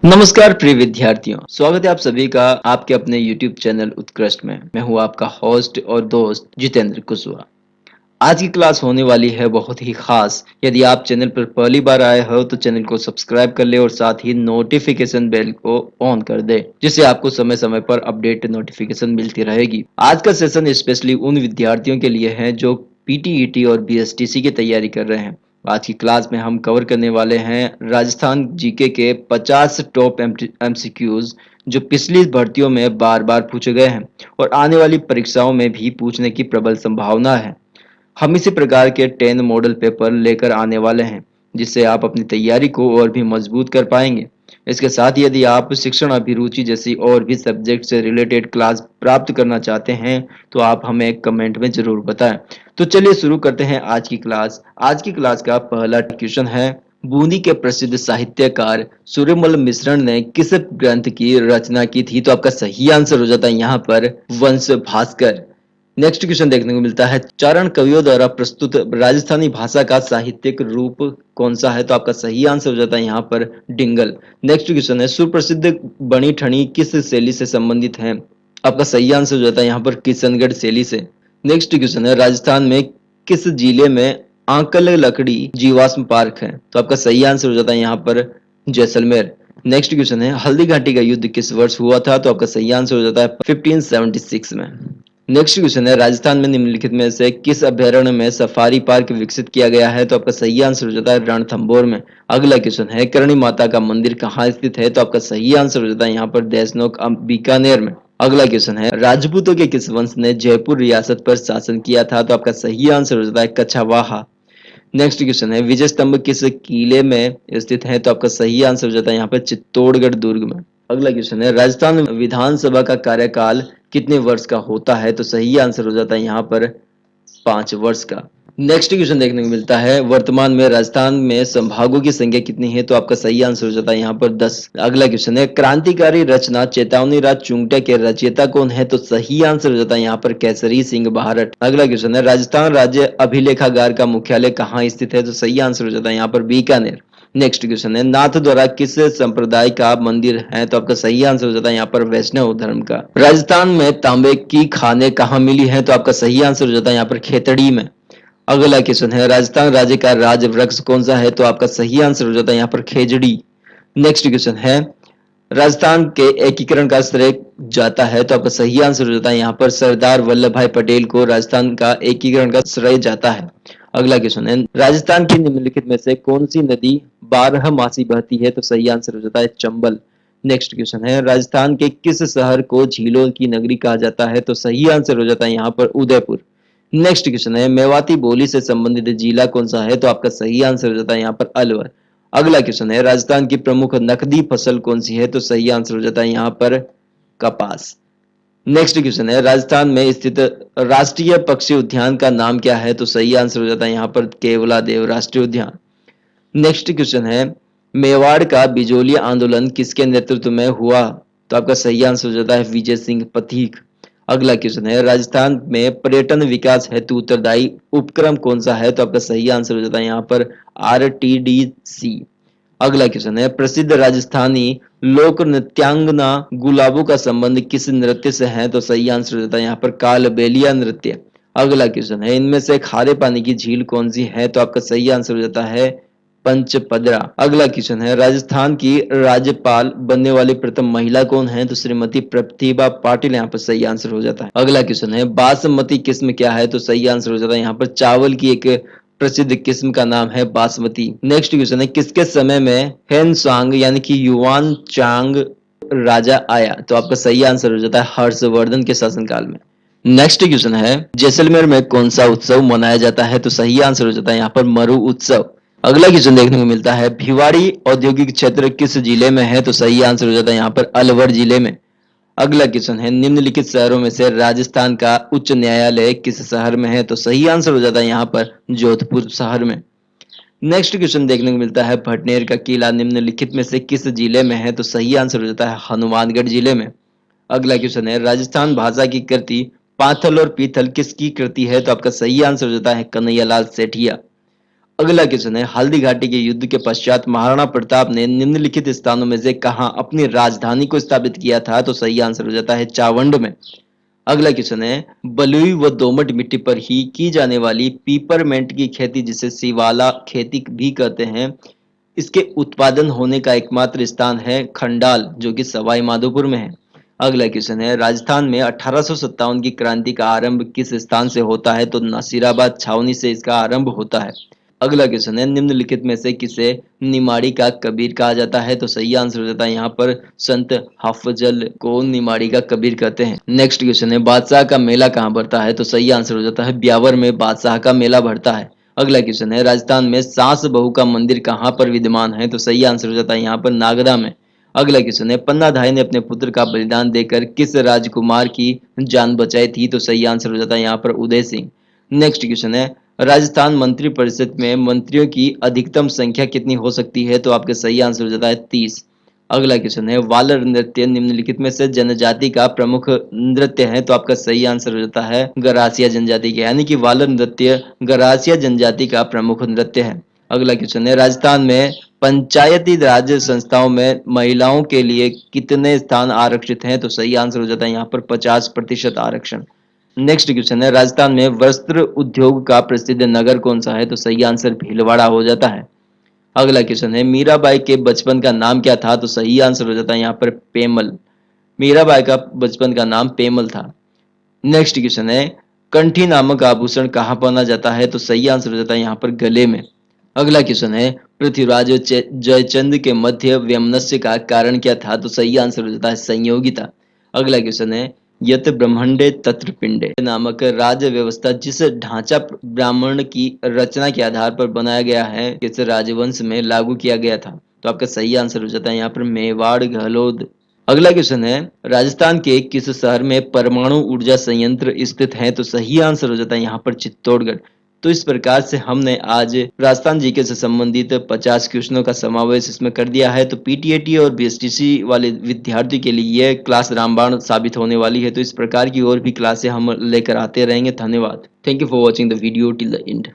नमस्कार प्रिय विद्यार्थियों, स्वागत है आप सभी का आपके अपने YouTube चैनल उत्कृष्ट में। मैं हूं आपका होस्ट और दोस्त जितेंद्र कुशवाहा। आज की क्लास होने वाली है बहुत ही खास। यदि आप चैनल पर पहली बार आए हो तो चैनल को सब्सक्राइब कर ले और साथ ही नोटिफिकेशन बेल को ऑन कर दे, जिससे आपको समय समय पर अपडेट नोटिफिकेशन मिलती रहेगी। आज का सेशन स्पेशली उन विद्यार्थियों के लिए है जो पीटीईटी और बीएसटीसी की तैयारी कर रहे हैं। आज की क्लास में हम कवर करने वाले हैं राजस्थान जीके के 50 टॉप एमसीक्यूज जो पिछली भर्तियों में बार बार पूछे गए हैं और आने वाली परीक्षाओं में भी पूछने की प्रबल संभावना है। हम इसी प्रकार के 10 मॉडल पेपर लेकर आने वाले हैं, जिससे आप अपनी तैयारी को और भी मजबूत कर पाएंगे। इसके साथ ही यदि आप शिक्षण अभिरुचि जैसी और भी सब्जेक्ट से रिलेटेड क्लास प्राप्त करना चाहते हैं तो आप हमें कमेंट में जरूर बताएं। तो चलिए शुरू करते हैं आज की क्लास। आज की क्लास का पहला क्वेश्चन है, बूंदी के प्रसिद्ध साहित्यकार सूर्यमल मिश्रण ने किस ग्रंथ की रचना की थी? तो आपका सही आंसर हो जाता है यहाँ पर वंश भास्कर। नेक्स्ट क्वेश्चन देखने को मिलता है, चारण कवियों द्वारा प्रस्तुत राजस्थानी भाषा का साहित्यिक रूप कौन सा है? तो आपका सही आंसर हो जाता है यहाँ पर डिंगल। नेक्स्ट क्वेश्चन है, सुप्रसिद्ध बनी ठनी किस शैली से संबंधित है? आपका सही आंसर हो जाता है यहाँ पर किशनगढ़ शैली से। नेक्स्ट क्वेश्चन है, राजस्थान में किस जिले में आंकल लकड़ी जीवाश्म पार्क है? तो आपका सही आंसर हो जाता है यहाँ पर जैसलमेर। नेक्स्ट क्वेश्चन है, हल्दी घाटी का युद्ध किस वर्ष हुआ था? तो आपका सही आंसर हो जाता है 1576 में। नेक्स्ट क्वेश्चन है, राजस्थान में निम्नलिखित में से किस अभ्यारण्य में सफारी पार्क विकसित किया गया है? तो आपका सही आंसर हो जाता है रणथंभौर में। अगला क्वेश्चन है, करणी माता का मंदिर कहाँ स्थित है? तो आपका सही आंसर हो जाता है यहाँ पर देशनोक बीकानेर में। अगला क्वेश्चन है, राजपूतों के किस वंश ने जयपुर रियासत पर शासन किया था? तो आपका सही आंसर हो जाता है कछवाहा। नेक्स्ट क्वेश्चन है, विजय स्तंभ किस किले में स्थित है? तो आपका सही आंसर हो जाता है यहाँ पर चित्तौड़गढ़ दुर्ग में। अगला क्वेश्चन है, राजस्थान विधानसभा का कार्यकाल कितने वर्ष का होता है? तो सही आंसर हो जाता है यहाँ पर 5 वर्ष का। नेक्स्ट क्वेश्चन देखने को मिलता है, वर्तमान में राजस्थान में संभागों की संख्या कितनी है? तो आपका सही आंसर हो जाता है यहाँ पर 10। अगला क्वेश्चन है, क्रांतिकारी रचना चेतावनी राज चुंगटा के रचयिता कौन है? तो सही आंसर हो जाता है यहाँ पर केसरी सिंह बहारट। अगला क्वेश्चन है, राजस्थान राज्य अभिलेखागार का मुख्यालय कहाँ स्थित है? तो सही आंसर हो जाता है यहाँ पर बीकानेर। नेक्स्ट क्वेश्चन है, नाथ द्वारा किस संप्रदाय का मंदिर है? तो आपका सही आंसर हो जाता है यहाँ पर वैष्णव धर्म का। राजस्थान में तांबे की खानें कहाँ मिली है? तो आपका सही आंसर हो जाता है यहाँ पर खेतड़ी में। अगला क्वेश्चन है, राजस्थान राज्य का राज वृक्ष कौन सा है? तो आपका सही आंसर हो जाता है यहाँ पर खेजड़ी। नेक्स्ट क्वेश्चन है, राजस्थान के एकीकरण का श्रेय जाता है? तो आपका सही आंसर हो जाता है यहाँ पर सरदार वल्लभ भाई पटेल को राजस्थान का एकीकरण का श्रेय जाता है। अगला क्वेश्चन है, राजस्थान की निम्नलिखित में से कौन सी नदी 12 मासी बहती है? तो सही आंसर हो जाता है चंबल। नेक्स्ट क्वेश्चन है, राजस्थान के किस शहर को झीलों की नगरी कहा जाता है? तो सही आंसर हो जाता है यहाँ पर उदयपुर। नेक्स्ट क्वेश्चन है, मेवाती बोली से संबंधित जिला कौन सा है? तो आपका सही आंसर हो जाता है यहाँ पर अलवर। अगला क्वेश्चन है, राजस्थान की प्रमुख नकदी फसल कौन सी है? तो सही आंसर हो जाता है यहाँ पर कपास। नेक्स्ट क्वेश्चन है, राजस्थान में स्थित राष्ट्रीय पक्षी उद्यान का नाम क्या है? तो सही आंसर हो जाता है यहाँ पर केवलादेव राष्ट्रीय उद्यान। नेक्स्ट क्वेश्चन है, मेवाड़ का बिजोलिया आंदोलन किसके नेतृत्व में हुआ? तो आपका सही आंसर हो जाता है विजय सिंह पथिक। अगला क्वेश्चन है, राजस्थान में पर्यटन विकास हेतु उत्तरदायी उपक्रम कौन सा है? तो आपका सही आंसर हो जाता है यहाँ पर आरटीडीसी। अगला क्वेश्चन है, प्रसिद्ध राजस्थानी लोक नृत्यांगना गुलाबों का संबंध किस नृत्य से है? तो सही आंसर हो जाता है यहाँ पर कालबेलिया नृत्य। अगला क्वेश्चन है, इनमें से खारे पानी की झील कौन सी है? तो आपका सही आंसर हो जाता है पंचपदरा। अगला क्वेश्चन है, राजस्थान की राज्यपाल बनने वाली प्रथम महिला कौन है? तो श्रीमती प्रतिभा पाटिल यहाँ पर सही आंसर हो जाता है। अगला क्वेश्चन है, बासमती किस्म क्या है? तो सही आंसर हो जाता है यहाँ पर चावल की एक प्रसिद्ध किस्म का नाम है बासमती। नेक्स्ट क्वेश्चन है, किसके समय में हेन सांग यानी कि युवान चांग राजा आया? तो आपका सही आंसर हो जाता है हर्षवर्धन के शासनकाल में। नेक्स्ट क्वेश्चन है, जैसलमेर में कौन सा उत्सव मनाया जाता है? तो सही आंसर हो जाता है यहाँ पर मरु उत्सव। अगला क्वेश्चन देखने को मिलता है, भिवाड़ी औद्योगिक क्षेत्र किस जिले में है? तो सही आंसर हो जाता है यहाँ पर अलवर जिले में। अगला क्वेश्चन है, निम्नलिखित शहरों में से राजस्थान का उच्च न्यायालय किस शहर में है? तो सही आंसर हो जाता है यहाँ पर जोधपुर शहर में। नेक्स्ट क्वेश्चन देखने को मिलता है, भटनेर का किला निम्नलिखित में से किस जिले में है? तो सही आंसर हो जाता है हनुमानगढ़ जिले में। अगला क्वेश्चन है, राजस्थान भाषा की कृति पाथल और पीथल किसकी कृति है? तो आपका सही आंसर हो जाता है कन्हैयालाल सेठिया। अगला क्वेश्चन है, हल्दी घाटी के युद्ध के पश्चात महाराणा प्रताप ने निम्नलिखित स्थानों में से कहां अपनी राजधानी को स्थापित किया था? तो सही आंसर हो जाता है चावंड में। अगला क्वेश्चन है, बलुई व दोमट मिट्टी पर ही की जाने वाली पीपरमेंट की खेती, जिसे शिवाला खेती भी कहते हैं, इसके उत्पादन होने का एकमात्र स्थान है खंडाल, जो कि सवाई माधोपुर में है। अगला क्वेश्चन है, राजस्थान में 1857 की क्रांति का आरंभ किस स्थान से होता है? तो नासिराबाद छावनी से इसका आरंभ होता है। अगला क्वेश्चन है, निम्नलिखित में से किसे निमाड़ी का कबीर कहा जाता है? तो सही आंसर हो जाता है यहाँ पर संत हाफजल को निमाड़ी का कबीर कहते हैं। नेक्स्ट क्वेश्चन है, बादशाह का मेला कहाँ भरता है? तो सही आंसर हो जाता है ब्यावर में बादशाह का मेला भरता है। अगला क्वेश्चन है, राजस्थान में सास बहू का मंदिर कहाँ पर विद्यमान है? तो सही आंसर हो जाता है यहाँ पर नागदा में। अगला क्वेश्चन है, पन्नाधाय ने अपने पुत्र का बलिदान देकर किस राजकुमार की जान बचाई थी? तो सही आंसर हो जाता है यहाँ पर उदय सिंह। नेक्स्ट क्वेश्चन है, राजस्थान मंत्री परिषद में मंत्रियों की अधिकतम संख्या कितनी हो सकती है? तो आपका सही आंसर हो जाता है 30। अगला क्वेश्चन है, वालर नृत्य निम्नलिखित में से जनजाति का प्रमुख नृत्य है? तो आपका सही आंसर हो जाता है गरासिया जनजाति के, यानी कि वालर नृत्य गरासिया जनजाति का प्रमुख नृत्य है। अगला क्वेश्चन है, राजस्थान में पंचायती राज संस्थाओं में महिलाओं के लिए कितने स्थान आरक्षित हैं? तो सही आंसर हो जाता है यहाँ पर 50% आरक्षण। नेक्स्ट क्वेश्चन है, राजस्थान में वस्त्र उद्योग का प्रसिद्ध नगर कौन सा है? तो सही आंसर भीलवाड़ा हो जाता है। अगला क्वेश्चन है, मीराबाई के बचपन का नाम क्या था? तो सही आंसर हो जाता है यहाँ पर पेमल। मीराबाई का बचपन का नाम पेमल था। नेक्स्ट क्वेश्चन है, कंठी नामक आभूषण कहाँ पहना जाता है? तो सही आंसर हो जाता है यहाँ पर गले में। अगला क्वेश्चन है, पृथ्वीराज जयचंद के मध्य वैमनस्य का कारण क्या था? तो सही आंसर हो जाता है संयोगिता। अगला क्वेश्चन है, यत ब्रह्मंडे तत्र पिंडे नामक राज्य व्यवस्था जिस ढांचा ब्राह्मण की रचना के आधार पर बनाया गया है, किस राजवंश में लागू किया गया था? तो आपका सही आंसर हो जाता है यहाँ पर मेवाड़ गहलोत। अगला क्वेश्चन है, राजस्थान के किस शहर में परमाणु ऊर्जा संयंत्र स्थित है? तो सही आंसर हो जाता है यहाँ पर चित्तौड़गढ़। तो इस प्रकार से हमने आज राजस्थान जीके से संबंधित 50 क्वेश्चनों का समावेश इसमें कर दिया है। तो पीटीएटी और बीएसटीसी वाले विद्यार्थियों के लिए यह क्लास रामबाण साबित होने वाली है। तो इस प्रकार की और भी क्लासें हम लेकर आते रहेंगे। धन्यवाद। Thank you for watching the video till the end.